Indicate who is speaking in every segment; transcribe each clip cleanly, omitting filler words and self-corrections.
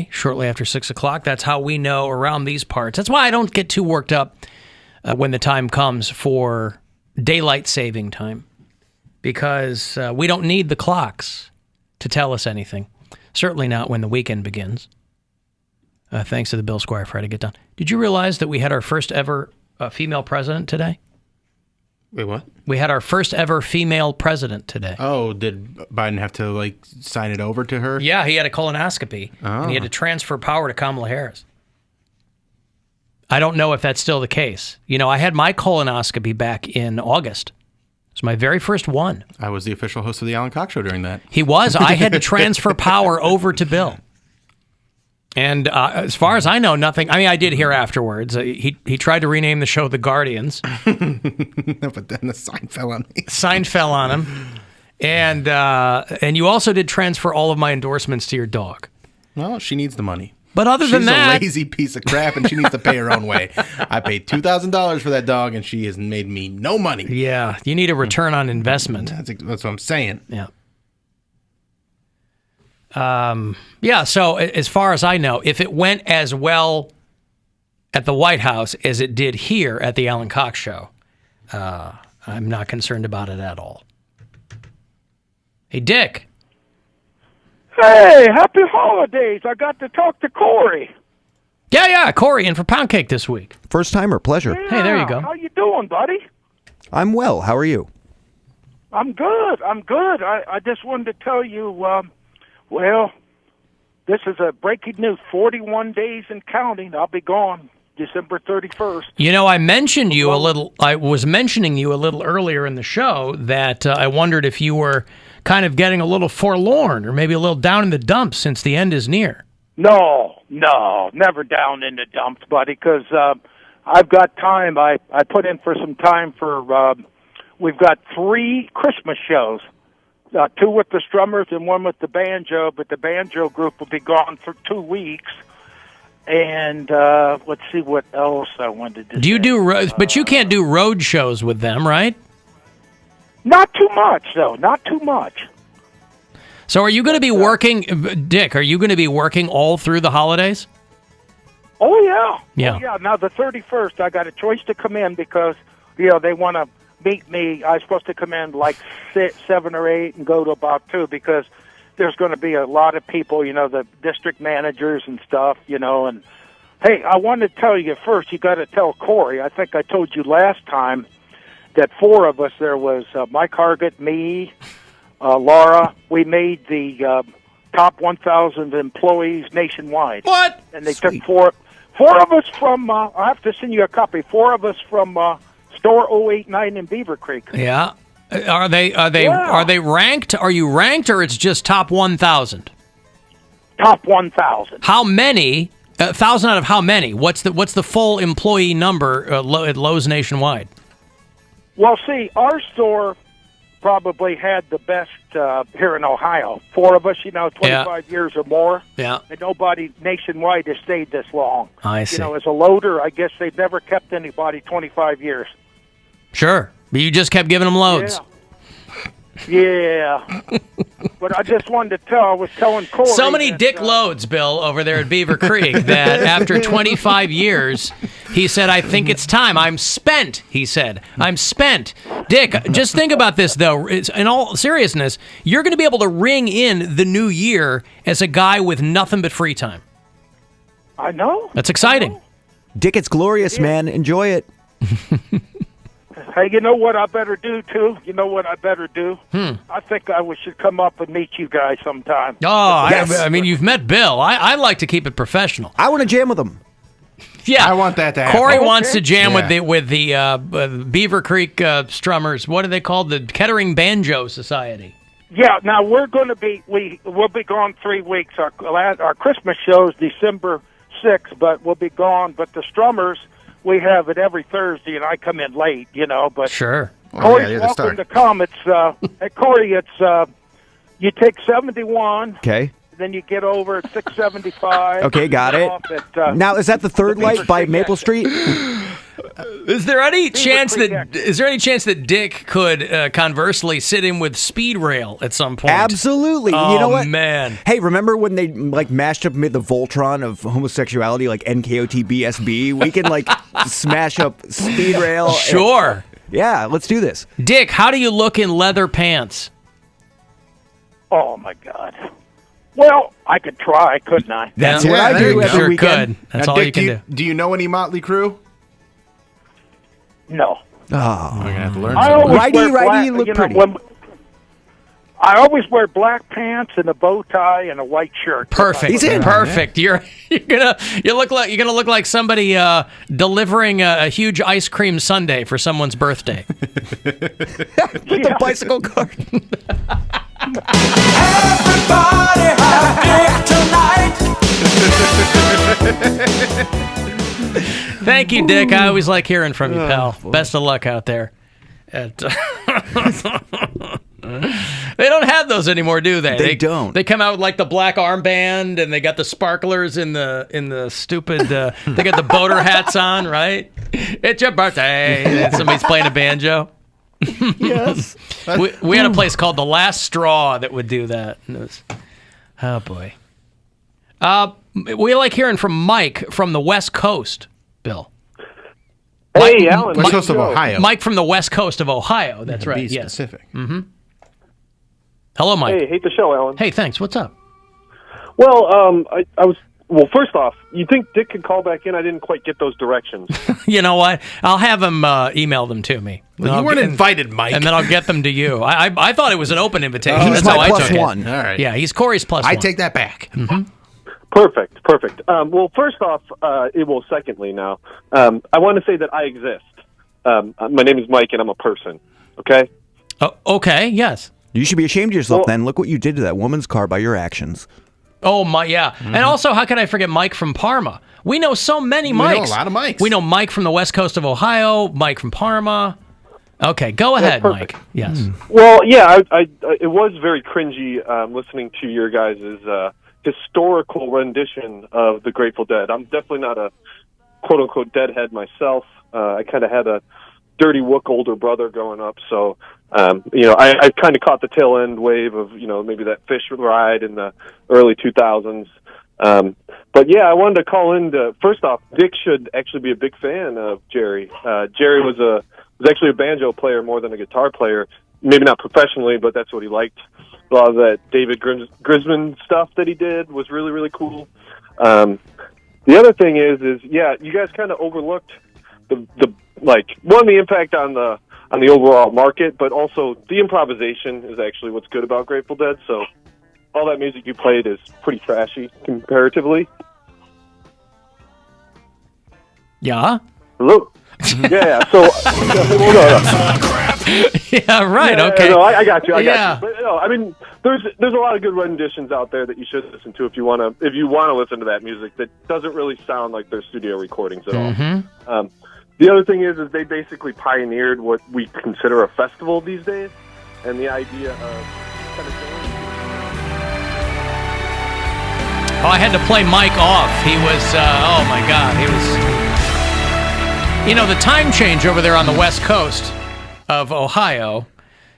Speaker 1: shortly after 6 o'clock. That's how we know around these parts. That's why I don't get too worked up when the time comes for daylight saving time, because we don't need the clocks to tell us anything. Certainly not when the weekend begins. Thanks to the Bill Squire Friday Get Down. Did you realize that we had our first ever female president today?
Speaker 2: Wait, what?
Speaker 1: We had our first ever female president today.
Speaker 2: Oh, did Biden have to, sign it over to her?
Speaker 1: Yeah, he had a colonoscopy, and he had to transfer power to Kamala Harris. I don't know if that's still the case. You know, I had my colonoscopy back in August. It was my very first one.
Speaker 2: I was the official host of the Alan Cox Show during that.
Speaker 1: He was. I had to transfer power over to Bill. And as far as I know, nothing. I mean, I did hear afterwards. He tried to rename the show The Guardians.
Speaker 2: But then the sign fell on me.
Speaker 1: Sign fell on him. And you also did transfer all of my endorsements to your dog.
Speaker 2: Well, she needs the money.
Speaker 1: But other than that...
Speaker 2: She's a lazy piece of crap, and she needs to pay her own way. I paid $2,000 for that dog, and she has made me no money.
Speaker 1: Yeah, you need a return on investment.
Speaker 2: That's what I'm saying.
Speaker 1: Yeah. So as far as I know, if it went as well at the White House as it did here at the Alan Cox Show, I'm not concerned about it at all. Hey, Dick.
Speaker 3: Hey, happy holidays. I got to talk to Corey.
Speaker 1: Yeah, Corey in for Poundcake this week.
Speaker 4: First time or pleasure?
Speaker 3: Yeah,
Speaker 1: hey, there you go.
Speaker 3: How you doing, buddy?
Speaker 4: I'm well. How are you?
Speaker 3: I'm good. I just wanted to tell you, this is a breaking news. 41 days and counting. I'll be gone December 31st.
Speaker 1: You know, I was mentioning you a little earlier in the show that I wondered if you were kind of getting a little forlorn or maybe a little down in the dumps since the end is near.
Speaker 3: No, never down in the dumps, buddy, because I've got time. I put in for some time for, we've got 3 Christmas shows, 2 with the strummers and 1 with the banjo, but the banjo group will be gone for 2 weeks. And let's see what else I wanted to say.
Speaker 1: But you can't do road shows with them, right?
Speaker 3: Not too much, though. Not too much.
Speaker 1: So are you going to be working, Dick, are you going to be working all through the holidays?
Speaker 3: Oh, yeah.
Speaker 1: Yeah.
Speaker 3: Oh, yeah. Now, the 31st, I got a choice to come in because, they want to meet me. I was supposed to come in like 7 or 8 and go to about 2 because there's going to be a lot of people, the district managers and stuff, and hey, I want to tell you first, you got to tell Corey. I think I told you last time that 4 of us, there was Mike Hargett, me, Laura, we made the top 1,000 employees nationwide.
Speaker 1: What?
Speaker 3: And they took 4 of us from, I have to send you a copy, 4 of us from Store 089 in Beaver Creek.
Speaker 1: Yeah. Are they ranked? Are you ranked, or it's just top 1,000?
Speaker 3: Top 1,000.
Speaker 1: How many? 1,000 out of how many? What's the full employee number at Lowe's nationwide?
Speaker 3: Well, see, our store probably had the best here in Ohio. 4 of us, 25 years or more.
Speaker 1: Yeah.
Speaker 3: And nobody nationwide has stayed this long.
Speaker 1: I see.
Speaker 3: As a loader, I guess they've never kept anybody 25 years.
Speaker 1: Sure. But you just kept giving them loads.
Speaker 3: Yeah. But I just wanted to I was telling Corey.
Speaker 1: So many dick loads, Bill, over there at Beaver Creek, that after 25 years, he said, I think it's time. I'm spent, he said. I'm spent. Dick, just think about this, though. In all seriousness, you're going to be able to ring in the new year as a guy with nothing but free time.
Speaker 3: I know.
Speaker 1: That's exciting.
Speaker 4: Dick, it's glorious, man. Enjoy it.
Speaker 3: Hey, you know what I better do, too? I think I should come up and meet you guys sometime.
Speaker 1: Oh,
Speaker 4: Yes.
Speaker 1: I mean, you've met Bill. I like to keep it professional.
Speaker 4: I want to jam with him.
Speaker 1: Yeah.
Speaker 2: I want that to happen.
Speaker 1: Corey wants to jam
Speaker 2: Yeah.
Speaker 1: with the Beaver Creek strummers. What are they called? The Kettering Banjo Society.
Speaker 3: Yeah, now we're going to be, we'll be gone 3 weeks. Our Christmas show is December 6th, but we'll be gone. But the strummers, we have it every Thursday, and I come in late, but
Speaker 1: Sure.
Speaker 3: Corey's
Speaker 2: you're the star.
Speaker 3: welcome to come. It's hey, Corey, it's you take 71,
Speaker 4: Okay.
Speaker 3: then you get over at 675.
Speaker 4: Okay, got it.
Speaker 3: At,
Speaker 4: Now, is that the Third Light by Maple Street?
Speaker 1: Is there any chance
Speaker 3: Creek
Speaker 1: that Dick could conversely sit in with Speed Rail at some point?
Speaker 4: Absolutely.
Speaker 1: Oh,
Speaker 4: you know what?
Speaker 1: Man.
Speaker 4: Hey, remember when they like mashed up made the Voltron of homosexuality, like NKOTBSB? We can like smash up Speed Rail.
Speaker 1: Sure.
Speaker 4: Yeah, let's do this.
Speaker 1: Dick, how do you look in leather pants?
Speaker 3: Oh my God. Well, I could try, couldn't I?
Speaker 4: That's
Speaker 1: Yeah,
Speaker 4: what I
Speaker 2: there
Speaker 4: do
Speaker 2: you go.
Speaker 4: every
Speaker 1: Sure
Speaker 4: weekend.
Speaker 1: could. That's
Speaker 2: Now,
Speaker 1: all
Speaker 2: Dick,
Speaker 1: you can do.
Speaker 2: do you know any Motley Crue?
Speaker 3: No.
Speaker 4: Oh,
Speaker 2: We're gonna have to learn.
Speaker 3: I
Speaker 2: something.
Speaker 3: always
Speaker 4: Righty,
Speaker 3: wear
Speaker 4: righty,
Speaker 3: black,
Speaker 4: you look
Speaker 3: know,
Speaker 4: pretty.
Speaker 3: I always wear black pants and a bow tie and a white shirt.
Speaker 1: Perfect.
Speaker 4: He's in.
Speaker 1: Perfect. You're gonna look like somebody delivering a huge ice cream sundae for someone's birthday.
Speaker 4: with the bicycle cart.
Speaker 5: Everybody have dick tonight.
Speaker 1: Thank you, Dick. I always like hearing from you, pal. Best of luck out there. They don't have those anymore, do they?
Speaker 4: They don't.
Speaker 1: They come out with like the black armband, and they got the sparklers in the stupid. They got the boater hats on, right? It's your birthday, and somebody's playing a banjo.
Speaker 4: Yes.
Speaker 1: We had a place called The Last Straw that would do that. And it was, oh boy. We like hearing from Mike from the West Coast, Bill.
Speaker 6: Hey, Alan.
Speaker 2: West Coast of Ohio.
Speaker 1: Mike from the West Coast of Ohio. That's
Speaker 2: To
Speaker 1: right.
Speaker 2: Be
Speaker 1: Yes.
Speaker 2: specific.
Speaker 1: Hello, Mike.
Speaker 6: Hey, hate the show, Alan.
Speaker 1: Hey, thanks. What's up?
Speaker 6: Well, I was. Well, first off, you think Dick could call back in? I didn't quite get those directions.
Speaker 1: You know what? I'll have him email them to me.
Speaker 2: Well,
Speaker 1: And
Speaker 2: you
Speaker 1: I'll
Speaker 2: weren't
Speaker 1: get-
Speaker 2: invited, Mike.
Speaker 1: And then I'll get them to you. I thought it was an open invitation.
Speaker 2: Oh,
Speaker 1: That's
Speaker 4: He's
Speaker 1: how
Speaker 4: my
Speaker 1: I
Speaker 4: plus
Speaker 1: took
Speaker 4: one.
Speaker 1: it.
Speaker 2: All right.
Speaker 1: Yeah, he's Corey's plus
Speaker 2: I
Speaker 1: one.
Speaker 2: take that back.
Speaker 6: Perfect. Well, first off, secondly now, I want to say that I exist. My name is Mike, and I'm a person. Okay?
Speaker 1: Oh, okay, yes.
Speaker 4: You should be ashamed of yourself
Speaker 6: Well-
Speaker 4: then. Look what you did to that woman's car by your actions.
Speaker 1: Oh, my, yeah. And also, how could I forget Mike from Parma? We know so many
Speaker 2: know
Speaker 1: Mikes.
Speaker 2: a lot of Mikes.
Speaker 1: We know Mike from the West Coast of Ohio, Mike from Parma. Okay, go ahead,
Speaker 6: perfect.
Speaker 1: Mike. Yes.
Speaker 6: Well, yeah, it was very cringy listening to your guys' historical rendition of the Grateful Dead. I'm definitely not a quote-unquote deadhead myself. I kind of had a dirty Wook older brother growing up, so I kind of caught the tail end wave of maybe that fish ride in the early 2000s. But yeah, I wanted to call in to, first off, Dick should actually be a big fan of Jerry. Jerry was actually a banjo player more than a guitar player. Maybe not professionally, but that's what he liked. A lot of that David Grisman stuff that he did was really, really cool. The other thing is yeah, you guys kind of overlooked the impact on the overall market, but also the improvisation is actually what's good about Grateful Dead. So all that music you played is pretty trashy comparatively.
Speaker 1: Yeah?
Speaker 6: Hello. Yeah. So
Speaker 1: Yeah, right,
Speaker 6: Yeah,
Speaker 1: okay.
Speaker 6: No, I got you. I
Speaker 1: Yeah.
Speaker 6: got you. But no, I mean, there's a lot of good renditions out there that you should listen to if you want to listen to that music that doesn't really sound like their studio recordings at all. The other thing is they basically pioneered what we consider a festival these days, and the idea of kind of going.
Speaker 1: Oh, I had to play Mike off. He was, oh my God, he was, the time change over there on the West Coast of Ohio,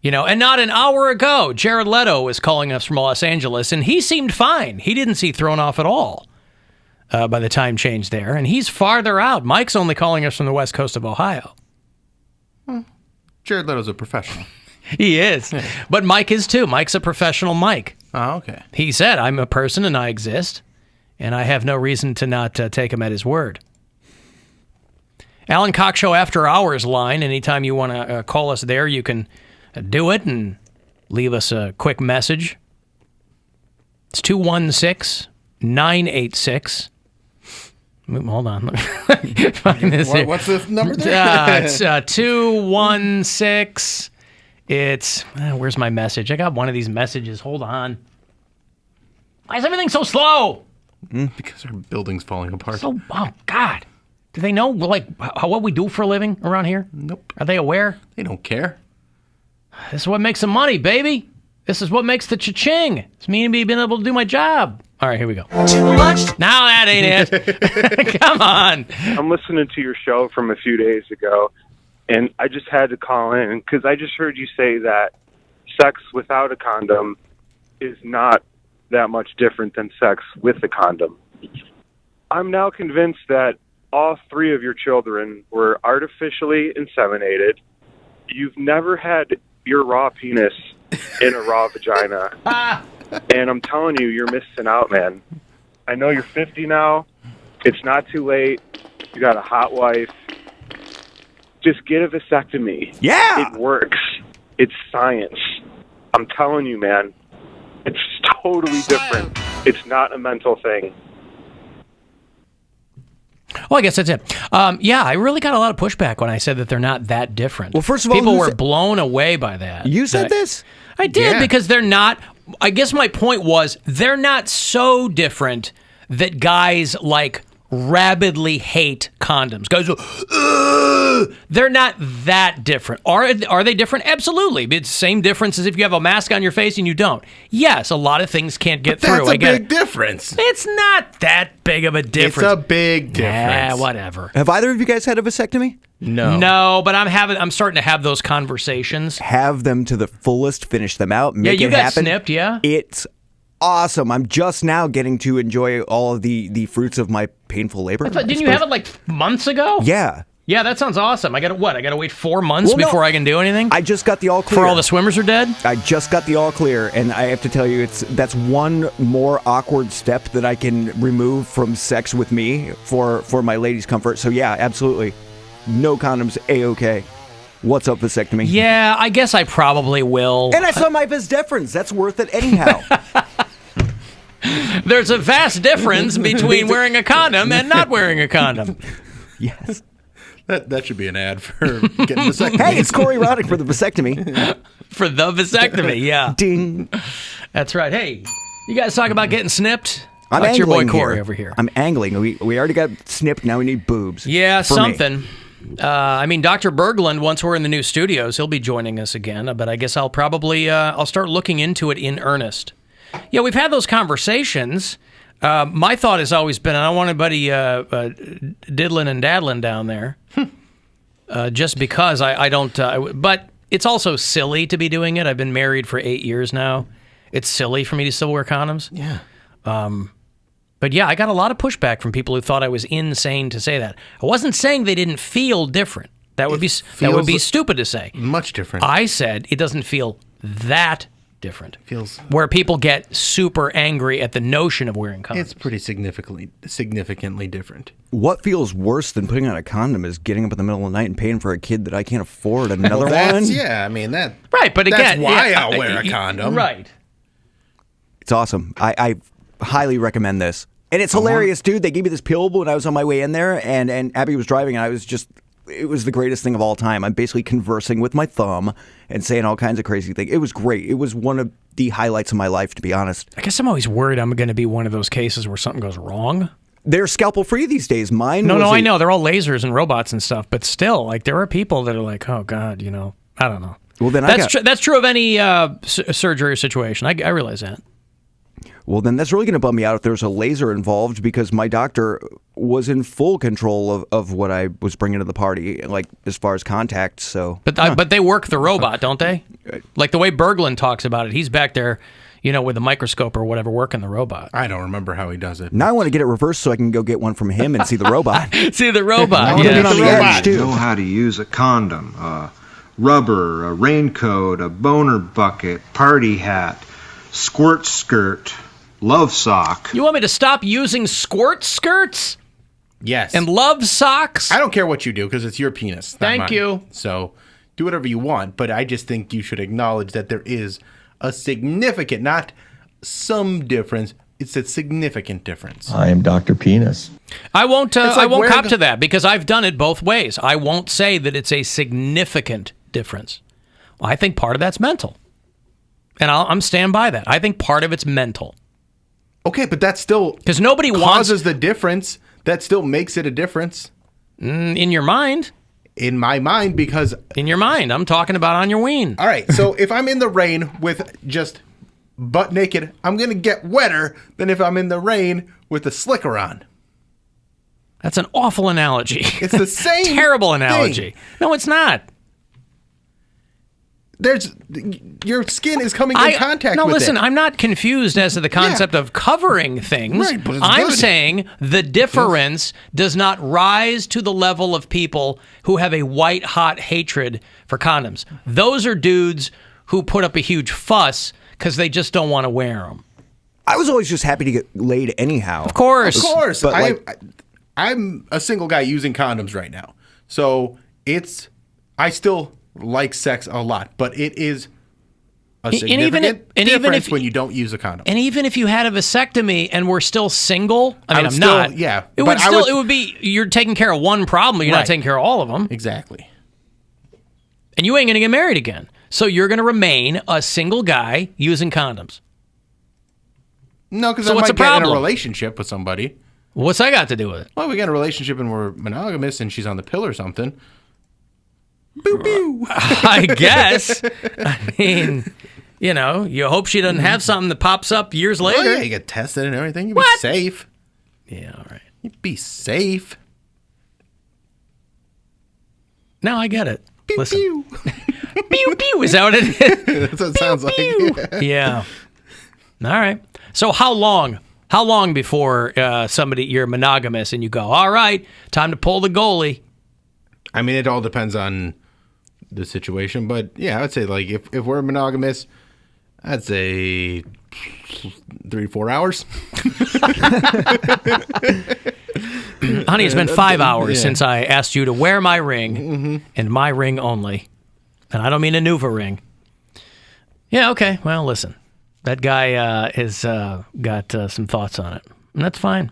Speaker 1: and not an hour ago, Jared Leto was calling us from Los Angeles, and he seemed fine. He didn't seem thrown off at all by the time change there, and he's farther out. Mike's only calling us from the West Coast of Ohio.
Speaker 2: Jared Leto's a professional.
Speaker 1: He is, but Mike is too. Mike's a professional Mike.
Speaker 2: Oh, okay.
Speaker 1: He said, I'm a person and I exist, and I have no reason to not take him at his word. Alan Cox Show After Hours line, anytime you want to call us there, you can do it and leave us a quick message. It's 216-986. Hold on. Let me find this here.
Speaker 2: What's the number there?
Speaker 1: It's 216. It's, where's my message? I got one of these messages. Hold on. Why is everything so slow?
Speaker 2: Because our building's falling apart.
Speaker 1: Oh, God. Do they know, what we do for a living around here?
Speaker 2: Nope.
Speaker 1: Are they aware?
Speaker 2: They don't care.
Speaker 1: This is what makes the money, baby. This is what makes the cha-ching. It's me being able to do my job. All right, here we go. Too much. Now that ain't it. Come on.
Speaker 7: I'm listening to your show from a few days ago, and I just had to call in because I just heard you say that sex without a condom is not that much different than sex with a condom. I'm now convinced that all 3 of your children were artificially inseminated. You've never had your raw penis in a raw vagina. And I'm telling you, you're missing out, man. I know you're 50 now. It's not too late. You got a hot wife. Just get a vasectomy.
Speaker 4: Yeah.
Speaker 7: It works. It's science. I'm telling you, man. It's totally different. It's not a mental thing.
Speaker 1: Well, I guess that's it. Yeah, I really got a lot of pushback when I said that they're not that different.
Speaker 4: Well, first of all,
Speaker 1: people were blown away by that.
Speaker 4: You said this?
Speaker 1: I did,
Speaker 2: Yeah.
Speaker 1: because they're not. I guess my point was they're not so different that guys like rabidly hate condoms. Guys go, ugh! They're not that different. Are they different? Absolutely. It's the same difference as if you have a mask on your face and you don't. Yes, a lot of things can't get through.
Speaker 2: That's
Speaker 1: I
Speaker 2: a
Speaker 1: get
Speaker 2: big
Speaker 1: it.
Speaker 2: difference.
Speaker 1: It's not that big of a difference.
Speaker 2: It's a big difference.
Speaker 1: Yeah, whatever.
Speaker 4: Have either of you guys had a vasectomy?
Speaker 1: No, but I'm starting to have those conversations.
Speaker 4: Have them to the fullest, finish them out, make
Speaker 1: you
Speaker 4: it
Speaker 1: got
Speaker 4: happen.
Speaker 1: snipped, yeah?
Speaker 4: It's awesome. I'm just now getting to enjoy all of the fruits of my painful labor.
Speaker 1: Didn't you have it like months ago?
Speaker 4: Yeah.
Speaker 1: Yeah, that sounds awesome. I got to wait 4 months
Speaker 4: Well, no,
Speaker 1: before I can do anything?
Speaker 4: I just got the all clear.
Speaker 1: Before all the swimmers are dead?
Speaker 4: I just got the all clear, and I have to tell you, that's one more awkward step that I can remove from sex with me for my lady's comfort. So yeah, absolutely. No condoms, A-OK. What's up, vasectomy?
Speaker 1: Yeah, I guess I probably will.
Speaker 4: And I saw my vis deferens. That's worth it anyhow.
Speaker 1: There's a vast difference between wearing a condom and not wearing a condom.
Speaker 4: Yes.
Speaker 2: That should be an ad for getting vasectomy.
Speaker 4: Hey, it's Corey Roddick for the vasectomy.
Speaker 1: For the vasectomy, yeah.
Speaker 4: Ding.
Speaker 1: That's right. Hey, you guys talk about getting snipped?
Speaker 4: I'm
Speaker 1: That's your boy
Speaker 4: angling
Speaker 1: Corey
Speaker 4: here.
Speaker 1: over here.
Speaker 4: I'm angling. We already got snipped. Now we need boobs.
Speaker 1: Yeah,
Speaker 4: for
Speaker 1: something.
Speaker 4: me.
Speaker 1: I mean, Dr. Berglund, once we're in the new studios, he'll be joining us again. But I guess I'll probably I'll start looking into it in earnest. Yeah, we've had those conversations. My thought has always been, I don't want anybody diddling and daddling down there, just because I don't. But it's also silly to be doing it. I've been married for 8 years now. It's silly for me to still wear condoms.
Speaker 2: Yeah.
Speaker 1: But yeah, I got a lot of pushback from people who thought I was insane to say that. I wasn't saying they didn't feel different. That would be stupid to say.
Speaker 2: Much different.
Speaker 1: I said it doesn't feel that different.
Speaker 2: Feels
Speaker 1: where people get super angry at the notion of wearing condoms.
Speaker 2: It's pretty significantly different.
Speaker 4: What feels worse than putting on a condom is getting up in the middle of the night and paying for a kid that I can't afford another one.
Speaker 2: Yeah, I mean that.
Speaker 1: Right, but again,
Speaker 2: that's why I'll wear a condom.
Speaker 1: Right.
Speaker 4: It's awesome. I highly recommend this. And it's hilarious, dude. They gave me this pillable when I was on my way in there, and Abby was driving, and it was the greatest thing of all time. I'm basically conversing with my thumb and saying all kinds of crazy things. It was great. It was one of the highlights of my life, to be honest.
Speaker 1: I guess I'm always worried I'm going to be one of those cases where something goes wrong.
Speaker 4: They're scalpel free these days. Mine.
Speaker 1: No, I know they're all lasers and robots and stuff, but still, like there are people that are like, oh God, I don't know.
Speaker 4: Well, then
Speaker 1: that's true of any surgery or situation. I realize that.
Speaker 4: Well, then that's really going to bum me out if there's a laser involved, because my doctor was in full control of what I was bringing to the party, like as far as contact. So,
Speaker 1: but they work the robot, don't they? Like the way Berglund talks about it, he's back there, with a microscope or whatever, working the robot.
Speaker 2: I don't remember how he does it.
Speaker 4: Now I want to get it reversed so I can go get one from him and see the robot.
Speaker 1: See the robot.
Speaker 4: I want to get on the edge too.
Speaker 8: Know how to use a condom, rubber, a raincoat, a boner bucket, party hat, squirt skirt, love sock.
Speaker 1: You want me to stop using squirt skirts?
Speaker 2: Yes.
Speaker 1: And love socks?
Speaker 2: I don't care what you do because it's your penis.
Speaker 1: Thank you.
Speaker 2: So do whatever you want, but I just think you should acknowledge that there is a significant, not some difference, it's a significant difference.
Speaker 9: I am Dr. Penis.
Speaker 1: I won't cop to that because I've done it both ways. I won't say that it's a significant difference. Well, I think part of that's mental. And I'm stand by that. I think part of it's mental.
Speaker 2: Okay, but that still
Speaker 1: because nobody
Speaker 2: causes the difference. That still makes it a difference.
Speaker 1: In your mind.
Speaker 2: In my mind, because...
Speaker 1: In your mind. I'm talking about on your ween.
Speaker 2: All right, so if I'm in the rain with just butt naked, I'm going to get wetter than if I'm in the rain with the slicker on.
Speaker 1: That's an awful analogy.
Speaker 2: It's the same
Speaker 1: terrible analogy.
Speaker 2: thing.
Speaker 1: No, it's not.
Speaker 2: Your skin is coming in contact with
Speaker 1: listen,
Speaker 2: it.
Speaker 1: I'm not confused as to the concept of covering things.
Speaker 2: Right, but it's
Speaker 1: I'm
Speaker 2: good.
Speaker 1: saying the difference does not rise to the level of people who have a white-hot hatred for condoms. Those are dudes who put up a huge fuss because they just don't want to wear them.
Speaker 4: I was always just happy to get laid anyhow.
Speaker 1: Of course.
Speaker 2: Of course.
Speaker 4: But
Speaker 2: I'm a single guy using condoms right now. So I still like sex a lot, but it is a significant difference when you don't use a condom.
Speaker 1: And even if you had a vasectomy and were still single, I'm
Speaker 2: still,
Speaker 1: not.
Speaker 2: Yeah.
Speaker 1: It would still, it would be, you're taking care of one problem, you're not taking care of all of them.
Speaker 2: Exactly.
Speaker 1: And you ain't going to get married again. So you're going to remain a single guy using condoms.
Speaker 2: No, because
Speaker 1: So
Speaker 2: I
Speaker 1: what's
Speaker 2: might
Speaker 1: the
Speaker 2: get in a
Speaker 1: problem?
Speaker 2: relationship with somebody.
Speaker 1: What's that got to do with it?
Speaker 2: Well, we got a relationship and we're monogamous and she's on the pill or something. Boo boo.
Speaker 1: I guess. I mean, you hope she doesn't have something that pops up years later.
Speaker 2: Well, yeah, you get tested and everything. You'd be safe.
Speaker 1: Yeah, all right.
Speaker 2: You'd be safe.
Speaker 1: No, I get it.
Speaker 2: Pew,
Speaker 1: Listen.
Speaker 2: pew.
Speaker 1: Pew, pew. Is that what it is?
Speaker 2: That's what it sounds like.
Speaker 1: Yeah. All right. So how long? How long before you're monogamous and you go, all right, time to pull the goalie?
Speaker 2: I mean, it all depends on the situation, but yeah, I would say like if we're monogamous, I'd say 3 to 4 hours.
Speaker 1: Honey, it's been 5 hours since I asked you to wear my ring and my ring only. And I don't mean a Nuva ring. Yeah, okay. Well, listen. That guy has got some thoughts on it. And that's fine.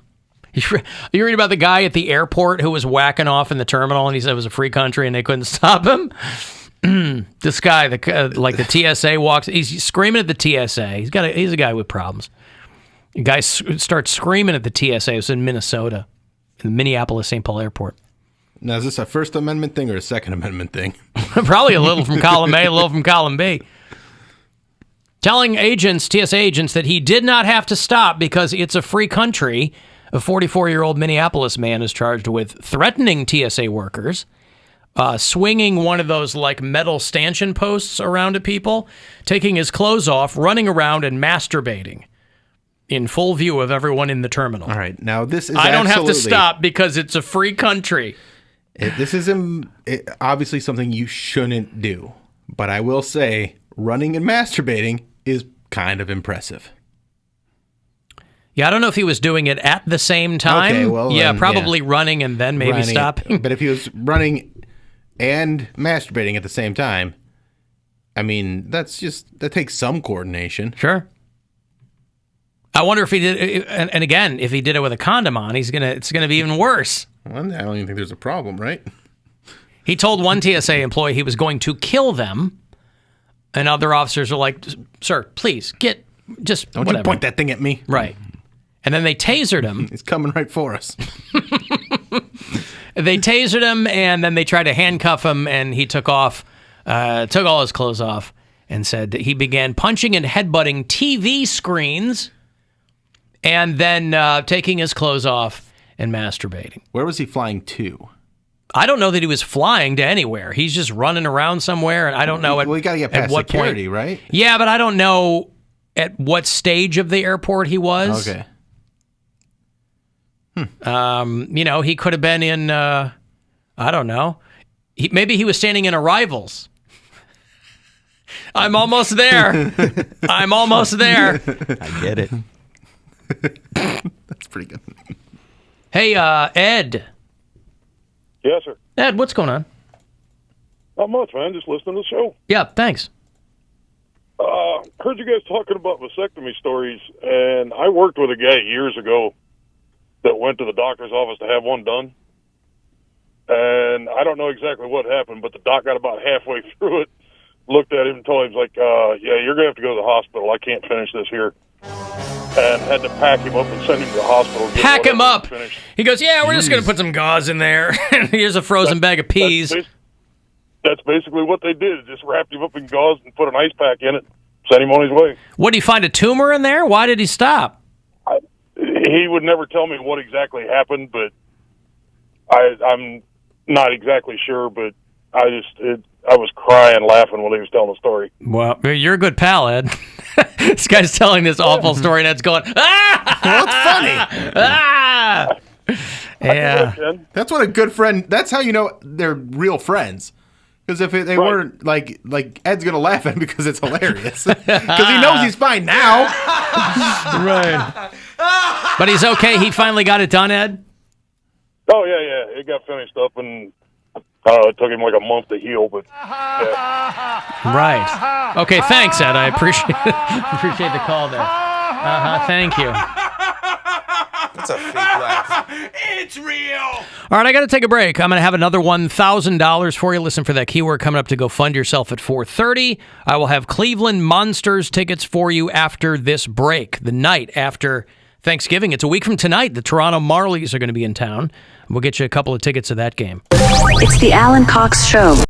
Speaker 1: You read about the guy at the airport who was whacking off in the terminal and he said it was a free country and they couldn't stop him? This guy, the TSA walks, he's screaming at the TSA. He's a guy with problems. The guy starts screaming at the TSA. It was in Minnesota, in the Minneapolis-St. Paul airport.
Speaker 2: Now, is this a First Amendment thing or a Second Amendment thing?
Speaker 1: Probably a little from column A, a little from column B. Telling TSA agents that he did not have to stop because it's a free country. A 44-year-old Minneapolis man is charged with threatening TSA workers, swinging one of those like metal stanchion posts around at people, taking his clothes off, running around and masturbating in full view of everyone in the terminal.
Speaker 2: All right. Now, this is
Speaker 1: I don't have to stop because it's a free country.
Speaker 2: This is obviously something you shouldn't do. But I will say running and masturbating is kind of impressive.
Speaker 1: Yeah, I don't know if he was doing it at the same time.
Speaker 2: Okay, well,
Speaker 1: yeah,
Speaker 2: then,
Speaker 1: probably running and then maybe stopping.
Speaker 2: But if he was running and masturbating at the same time, I mean, that takes some coordination.
Speaker 1: Sure. I wonder if he did, and again, if he did it with a condom on, it's gonna be even worse.
Speaker 2: Well, I don't even think there's a problem, right?
Speaker 1: He told one TSA employee he was going to kill them, and other officers are like, "Sir, please don't
Speaker 2: you point that thing at me."
Speaker 1: Right. And then they tasered him.
Speaker 2: He's coming right for us.
Speaker 1: They tasered him, and then they tried to handcuff him, and he took all his clothes off, and said that he began punching and headbutting TV screens, and then taking his clothes off and masturbating.
Speaker 2: Where was he flying to?
Speaker 1: I don't know that he was flying to anywhere. He's just running around somewhere, and I don't know
Speaker 2: we got to get past security, right?
Speaker 1: Yeah, but I don't know at what stage of the airport he was.
Speaker 2: Okay.
Speaker 1: He could have been in, I don't know. Maybe he was standing in arrivals. I'm almost there. I'm almost there.
Speaker 4: I get it.
Speaker 2: That's pretty good.
Speaker 1: Hey, Ed.
Speaker 9: Yes, sir.
Speaker 1: Ed, what's going on?
Speaker 9: Not much, man. Just listening to the show.
Speaker 1: Yeah, thanks.
Speaker 9: Heard you guys talking about vasectomy stories, and I worked with a guy years ago that went to the doctor's office to have one done. And I don't know exactly what happened, but the doc got about halfway through it, looked at him and told him, yeah, you're going to have to go to the hospital. I can't finish this here. And had to pack him up and send him to the hospital.
Speaker 1: Pack him up. He goes, yeah, we're just going to put some gauze in there. Here's a frozen bag of peas.
Speaker 9: That's basically what they did. Just wrapped him up in gauze and put an ice pack in it, sent him on his way.
Speaker 1: What, did he find a tumor in there? Why did he stop?
Speaker 9: He would never tell me what exactly happened, but I'm not exactly sure, but I was crying laughing when he was telling the story.
Speaker 1: Well, you're a good pal, Ed. This guy's telling this awful story, and Ed's going, ah!
Speaker 2: Well, it's funny.
Speaker 1: Ah! Yeah.
Speaker 2: That's what a good friend, that's how you know they're real friends. Because if they weren't, like Ed's going to laugh at him because it's hilarious. Because he knows he's fine now.
Speaker 1: Right. But he's okay. He finally got it done, Ed?
Speaker 9: Oh, yeah. It got finished up, and it took him like a month to heal, but yeah.
Speaker 1: Right. Okay, thanks, Ed. I appreciate the call there. Thank you.
Speaker 10: That's a fake laugh.
Speaker 5: It's real.
Speaker 1: All right, I got to take a break. I'm going to have another $1,000 for you. Listen for that keyword coming up to go fund yourself at 4:30. I will have Cleveland Monsters tickets for you after this break, the night after Thanksgiving. It's a week from tonight. The Toronto Marlies are going to be in town. We'll get you a couple of tickets to that game.
Speaker 11: It's the Alan Cox Show.